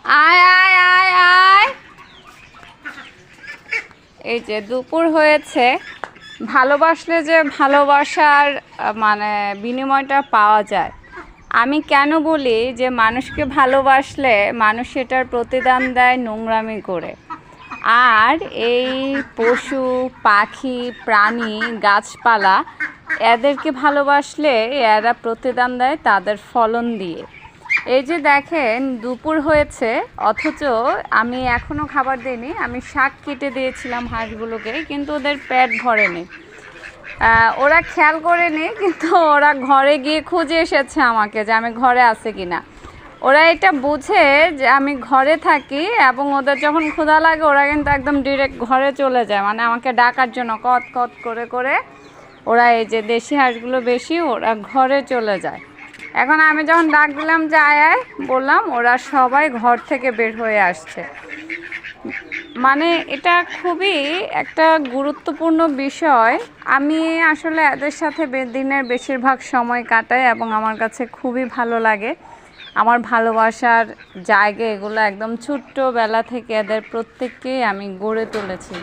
আয় আয় আয় আয়। এই যে দুপুর হয়েছে, ভালোবাসলে যে ভালোবাসার মানে বিনিময়টা পাওয়া যায়। আমি কেন বলি যে মানুষকে ভালোবাসলে মানুষ এটার প্রতিদান দেয় নোংরামি করে, আর এই পশু পাখি প্রাণী গাছপালা এদেরকে ভালোবাসলে এরা প্রতিদান দেয় তাদের ফলন দিয়ে। এই যে দেখেন দুপুর হয়েছে অথচ আমি এখনও খাবার দিইনি। আমি শাক কেটে দিয়েছিলাম হাঁসগুলোকে, কিন্তু ওদের পেট ভরেনি। ওরা খেয়াল করেনি, কিন্তু ওরা ঘরে গিয়ে খুঁজে এসেছে আমাকে যে আমি ঘরে আছে কিনা। ওরা এটা বুঝে যে আমি ঘরে থাকি, এবং ওদের যখন ক্ষুধা লাগে ওরা কিন্তু একদম ডিরেক্ট ঘরে চলে যায়, মানে আমাকে ডাকার জন্য কত কত করে করে ওরা, এই যে দেশি হাঁসগুলো বেশি, ওরা ঘরে চলে যায়। এখন আমি যখন ডাক দিলাম যে আয় আয় বললাম, ওরা সবাই ঘর থেকে বের হয়ে আসছে। মানে এটা খুবই একটা গুরুত্বপূর্ণ বিষয়। আমি আসলে এদের সাথে দিনের বেশিরভাগ সময় কাটাই এবং আমার কাছে খুবই ভালো লাগে। আমার ভালোবাসার জায়গা এগুলো, একদম ছোট্টবেলা থেকে এদের প্রত্যেককেই আমি গড়ে তুলেছি।